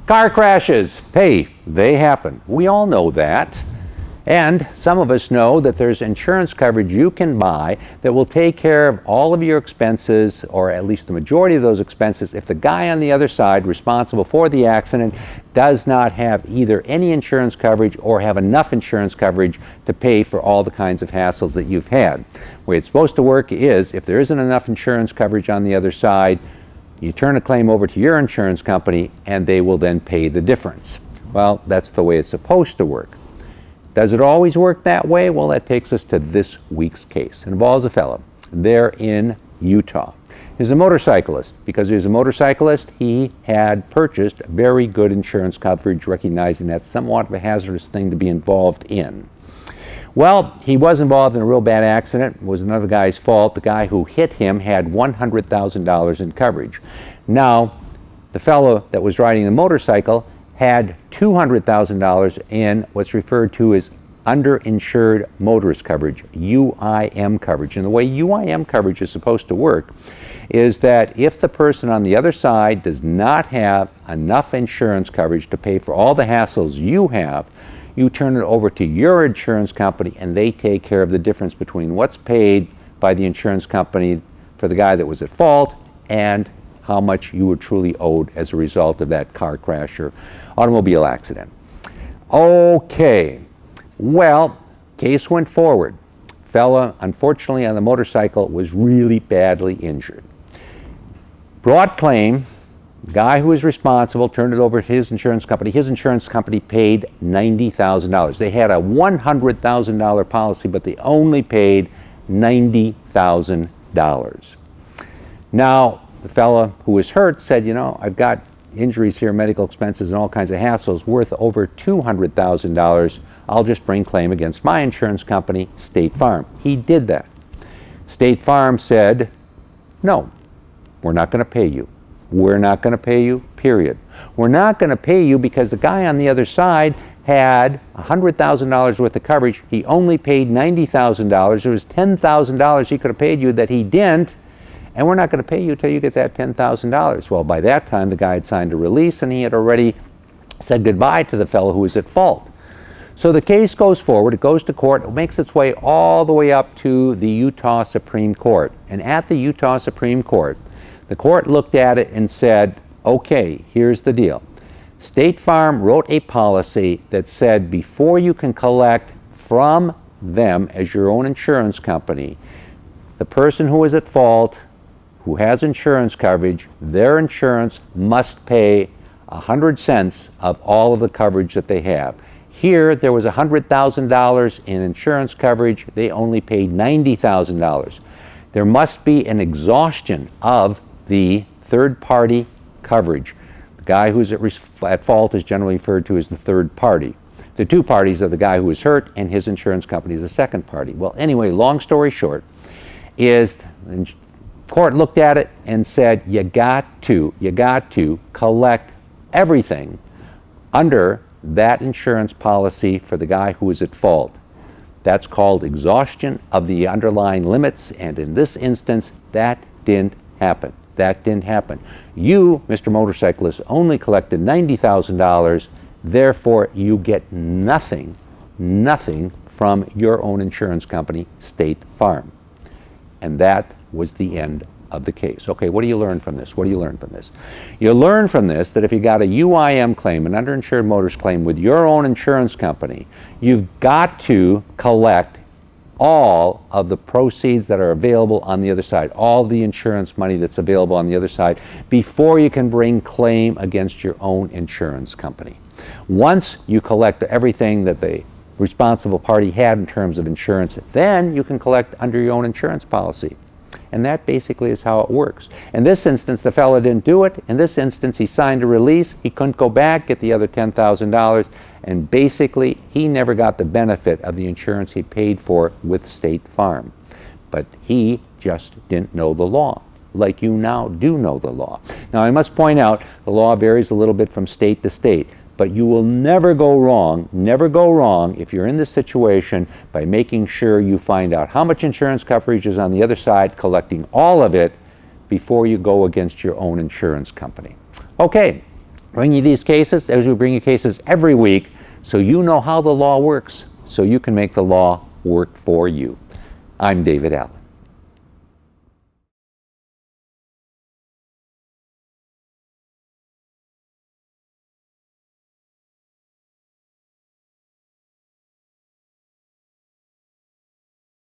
Car crashes, hey, they happen. We all know that. And some of us know that there's insurance coverage you can buy that will take care of all of your expenses, or at least the majority of those expenses, if the guy on the other side responsible for the accident does not have either any insurance coverage or have enough insurance coverage to pay for all the kinds of hassles that you've had. The way it's supposed to work is, if there isn't enough insurance coverage on the other side, you turn a claim over to your insurance company and they will then pay the difference. Well, that's the way it's supposed to work. Does it always work that way? Well, that takes us to this week's case. It involves a fellow. They're in Utah. He's a motorcyclist. Because he was a motorcyclist, he had purchased very good insurance coverage, recognizing that's somewhat of a hazardous thing to be involved in. Well, he was involved in a real bad accident. It was another guy's fault. The guy who hit him had $100,000 in coverage. Now, the fellow that was riding the motorcycle had $200,000 in what's referred to as Under Insured Motorist coverage, UIM coverage. And the way UIM coverage is supposed to work is that if the person on the other side does not have enough insurance coverage to pay for all the hassles you have, you turn it over to your insurance company and they take care of the difference between what's paid by the insurance company for the guy that was at fault and how much you were truly owed as a result of that car crash or automobile accident. Okay, well, case went forward. Fella, unfortunately, on the motorcycle was really badly injured. Brought claim. Guy who was responsible turned it over to his insurance company. His insurance company paid $90,000. They had a $100,000 policy, but they only paid $90,000. Now, the fella who was hurt said, you know, I've got injuries here, medical expenses, and all kinds of hassles worth over $200,000. I'll just bring claim against my insurance company, State Farm. He did that. State Farm said, no, we're not going to pay you. We're not going to pay you, period. We're not going to pay you because the guy on the other side had $100,000 worth of coverage. He only paid $90,000. There was $10,000 he could have paid you that he didn't. And we're not going to pay you until you get that $10,000. Well, by that time, the guy had signed a release and he had already said goodbye to the fellow who was at fault. So the case goes forward, it goes to court, it makes its way all the way up to the Utah Supreme Court. And at the Utah Supreme Court, the court looked at it and said, okay, here's the deal. State Farm wrote a policy that said before you can collect from them as your own insurance company, the person who is at fault, who has insurance coverage, their insurance must pay 100 cents of all of the coverage that they have. Here, there was $100,000 in insurance coverage. They only paid $90,000. There must be an exhaustion of the third-party coverage. The guy who's at fault is generally referred to as the third party. The two parties are the guy who was hurt and his insurance company is the second party. Well, anyway, long story short, is the court looked at it and said, you got to collect everything under that insurance policy for the guy who is at fault. That's called exhaustion of the underlying limits, and in this instance, that didn't happen. That didn't happen. You, Mr. Motorcyclist, only collected $90,000, therefore you get nothing from your own insurance company, State Farm. And that was the end of the case. Okay, what do you learn from this? What do you learn from this? You learn from this that if you got a UIM claim, an underinsured motorist claim with your own insurance company, you've got to collect all of the proceeds that are available on the other side, all the insurance money that's available on the other side, before you can bring claim against your own insurance company. Once you collect everything that the responsible party had in terms of insurance, then you can collect under your own insurance policy. And that basically is how it works. In this instance, the fellow didn't do it. In this instance, he signed a release. He couldn't go back, get the other $10,000, and basically, he never got the benefit of the insurance he paid for with State Farm. But he just didn't know the law, like you now do know the law. Now, I must point out, the law varies a little bit from state to state. But you will never go wrong if you're in this situation by making sure you find out how much insurance coverage is on the other side, collecting all of it before you go against your own insurance company. Okay, bring you these cases, as we bring you cases every week, so you know how the law works, so you can make the law work for you. I'm David Allen.